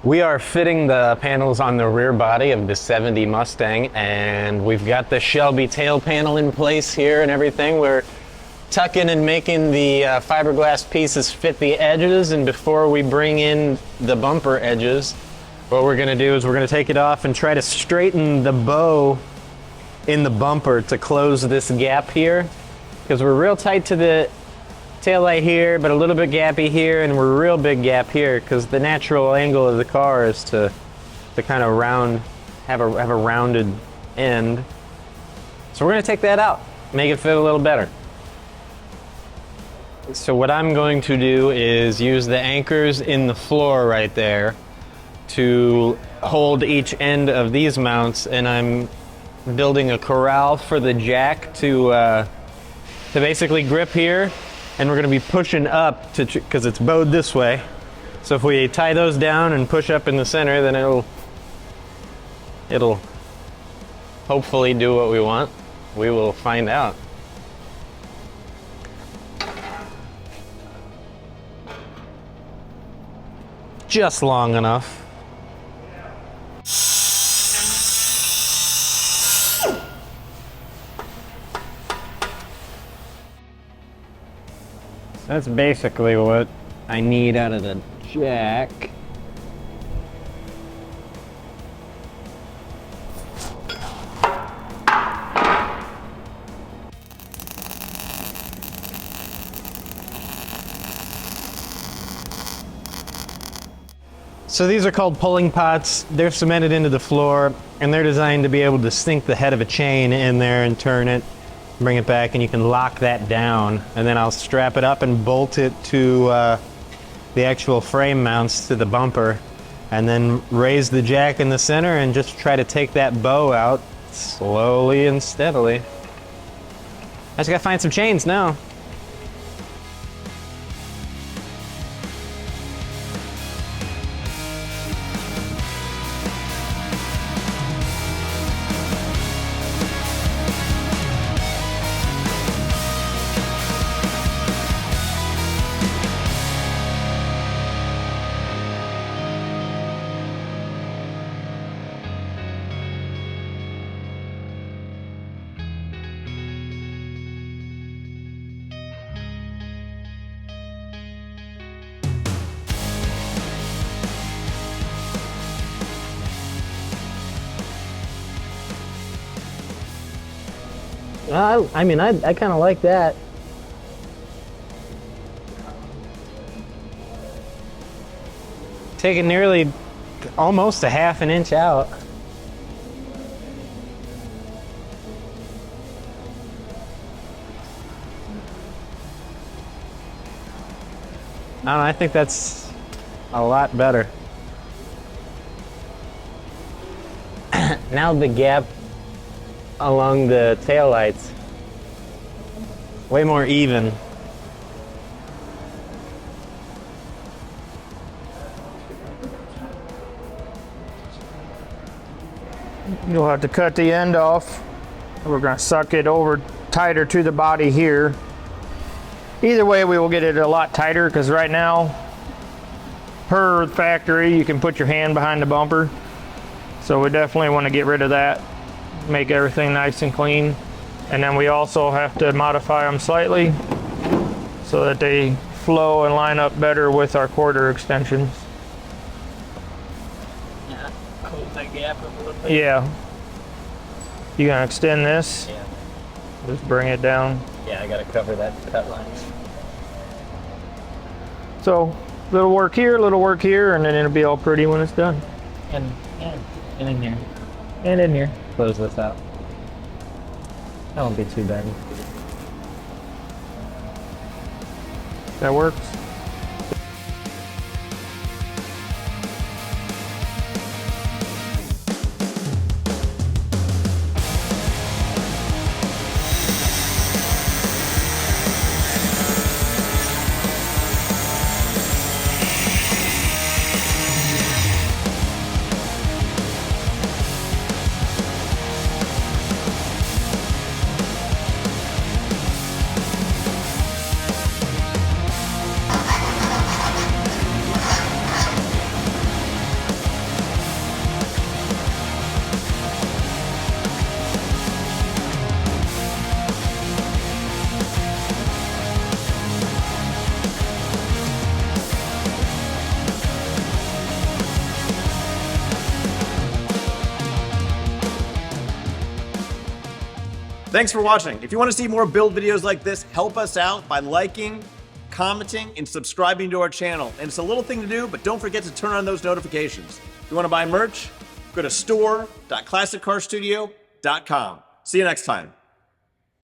We are fitting the panels on the rear body of the 70 Mustang, and we've got the Shelby tail panel in place here and everything. We're tucking and making the fiberglass pieces fit the edges, and before we bring in the bumper edges, what we're going to do is we're going to take it off and try to straighten the bow in the bumper to close this gap here, because we're real tight to the taillight here, but a little bit gappy here, and we're a real big gap here because the natural angle of the car is to kind of have a rounded end. So we're going to take that out, make it fit a little better. So what I'm going to do is use the anchors in the floor right there to hold each end of these mounts, and I'm building a corral for the jack to basically grip here. And we're going to be pushing up because it's bowed this way. So if we tie those down and push up in the center, then it'll hopefully do what we want. We will find out. Just long enough. That's basically what I need out of the jack. So these are called pulling pots. They're cemented into the floor, and they're designed to be able to sink the head of a chain in there and turn it, bring it back, and you can lock that down, and then I'll strap it up and bolt it to the actual frame mounts to the bumper, and then raise the jack in the center and just try to take that bow out slowly and steadily. I just gotta find some chains now. I mean, I kind of like that. Taking nearly almost a half an inch out. I don't know, I think that's a lot better. Now the gap along the taillights, way more even. You'll have to cut the end off. We're going to suck it over tighter to the body here. Either way, we will get it a lot tighter, because right now, per factory, you can put your hand behind the bumper. So we definitely want to get rid of that, make everything nice and clean. And then we also have to modify them slightly so that they flow and line up better with our quarter extensions. Yeah, close that gap up a little bit. Yeah. You gonna extend this? Yeah. Just bring it down. Yeah, I gotta cover that cut line. So, little work here, and then it'll be all pretty when it's done. And in here. And in here. Close this out. That won't be too bad. That works. Thanks for watching. If you want to see more build videos like this, help us out by liking, commenting, and subscribing to our channel. And it's a little thing to do, but don't forget to turn on those notifications. If you want to buy merch, go to store.classiccarstudio.com. See you next time.